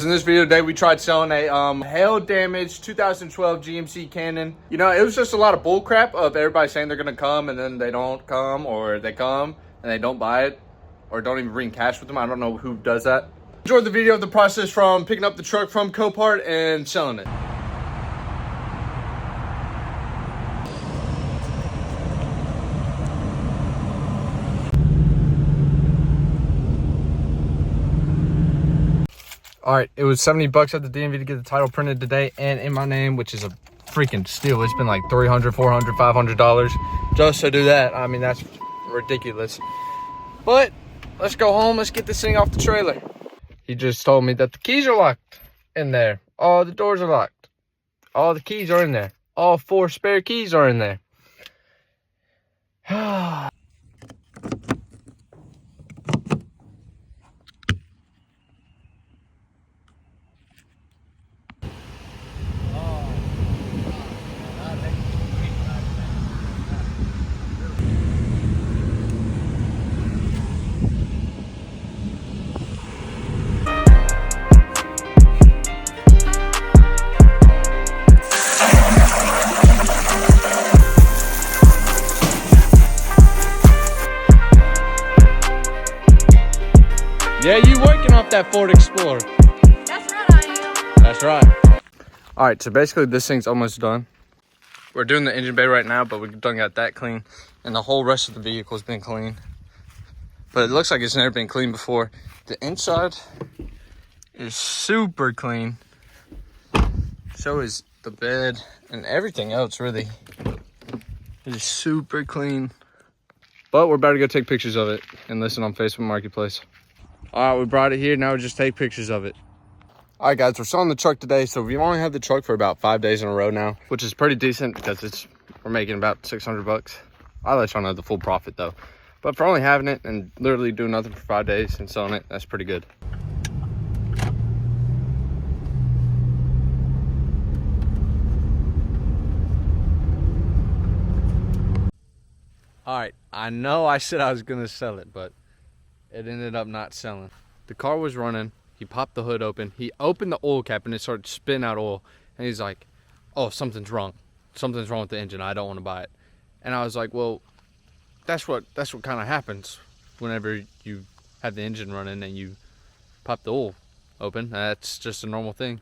In this video today, we tried selling a hail damaged 2012 GMC Cannon. You know, it was just a lot of bull crap of everybody saying they're gonna come and then they don't come, or they come and they don't buy it, or don't even bring cash with them. I don't know who does that. Enjoyed the video of the process from picking up the truck from Copart and selling it. All right, it was 70 bucks at the DMV to get the title printed today and in my name, which is a freaking steal. It's been like $300, $400, $500 just to do that. I mean, that's ridiculous. But let's go home. Let's get this thing off the trailer. He just told me that the keys are locked in there. All the doors are locked. All the keys are in there. All 4 spare keys are in there. Yeah, you working off that Ford Explorer. That's right, I am. That's right. All right, so basically this thing's almost done. We're doing the engine bay right now, but we've done got that clean, and the whole rest of the vehicle's been clean. But it looks like it's never been clean before. The inside is super clean. So is the bed and everything else, really. It is super clean. But we're about to go take pictures of it and list it on Facebook Marketplace. All right, we brought it here. Now we just take pictures of it. All right, guys, we're selling the truck today. So we only have the truck for about 5 days in a row now, which is pretty decent because we're making about 600 bucks. I'll let y'all know the full profit though. But for only having it and literally doing nothing for 5 days and selling it, that's pretty good. All right, I know I said I was gonna sell it, but it ended up not selling. The car was running. He popped the hood open. He opened the oil cap and it started spitting out oil. And he's like, oh, something's wrong. Something's wrong with the engine. I don't want to buy it. And I was like, well, that's what kind of happens whenever you have the engine running and you pop the oil open. That's just a normal thing.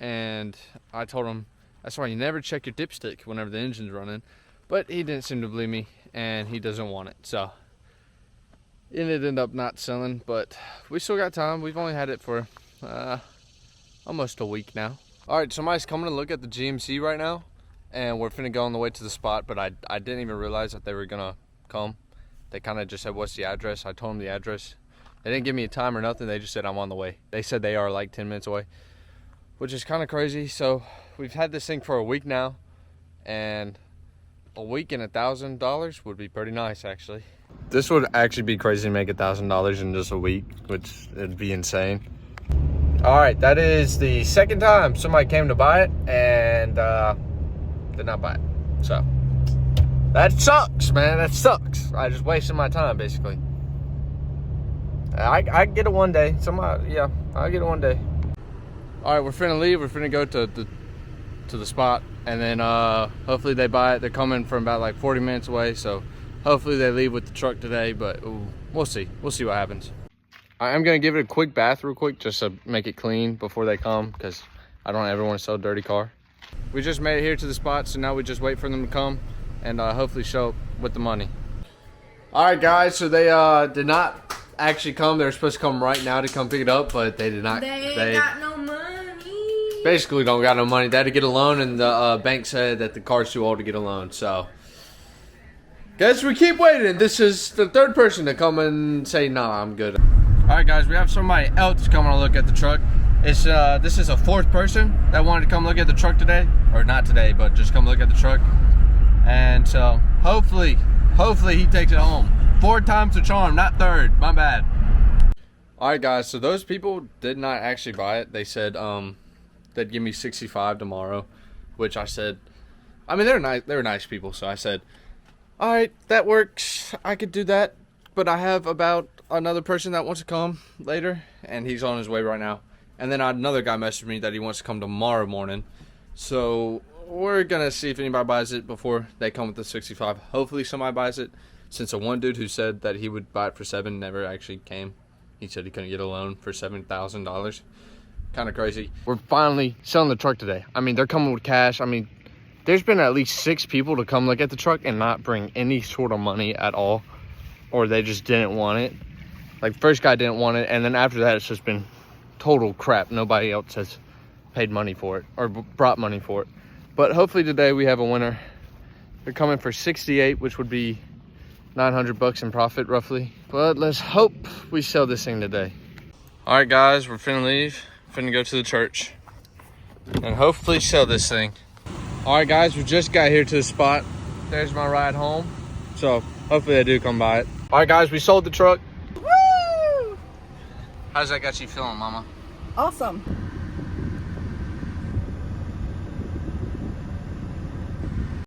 And I told him, that's why you never check your dipstick whenever the engine's running. But he didn't seem to believe me, and he doesn't want it. So it ended up not selling, but we still got time. We've only had it for almost a week now. All right, somebody's coming to look at the GMC right now, and we're finna go on the way to the spot, but I didn't even realize that they were gonna come. They kind of just said, what's the address? I told them the address. They didn't give me a time or nothing. They just said, I'm on the way. They said they are like 10 minutes away, which is kind of crazy. So we've had this thing for a week now, and a week and $1,000 would be pretty nice, actually. This would actually be crazy to make $1,000 in just a week, which would be insane. All right, that is the second time somebody came to buy it and did not buy it. So that sucks, man. That sucks. I just wasted my time, basically. I get it one day. Yeah, I'll get it one day. All right, we're finna leave. We're finna go to the spot, and then hopefully they buy it. They're coming from about like 40 minutes away, so hopefully they leave with the truck today, but we'll see. We'll see what happens. I'm gonna give it a quick bath real quick just to make it clean before they come, because I don't ever want to sell a dirty car. We just made it here to the spot, so now we just wait for them to come and hopefully show up with the money. All right, guys, so they did not actually come. They were supposed to come right now to come pick it up, but they did not. They ain't got no money. Basically don't got no money. They had to get a loan, and the bank said that the car's too old to get a loan. So guys, we keep waiting. This is the third person to come and say, nah, I'm good. All right, guys, we have somebody else coming to look at the truck. This is a fourth person that wanted to come look at the truck today, or not today, but just come look at the truck. And so hopefully he takes it home. 4 times the charm, not third. My bad. All right, guys, so those people did not actually buy it. They said they'd give me $65 tomorrow, which I said, I mean, they're nice people, so I said, all right, that works. I could do that, but I have about another person that wants to come later, and he's on his way right now. And then another guy messaged me that he wants to come tomorrow morning. So we're gonna see if anybody buys it before they come with the 65. Hopefully somebody buys it, since the one dude who said that he would buy it for $7 never actually came. He said he couldn't get a loan for $7,000. Kind of crazy. We're finally selling the truck today. I mean, they're coming with cash. I mean, there's been at least 6 people to come look at the truck and not bring any sort of money at all, or they just didn't want it. Like, first guy didn't want it, and then after that it's just been total crap. Nobody else has paid money for it or brought money for it. But hopefully today we have a winner. They're coming for 68, which would be $900 in profit roughly. But let's hope we sell this thing today. All right, guys, we're finna leave. Finna go to the church and hopefully sell this thing. All right, guys, we just got here to the spot. There's my ride home. So hopefully they do come by it. All right, guys, we sold the truck. Woo! How's that got you feeling, Mama? Awesome.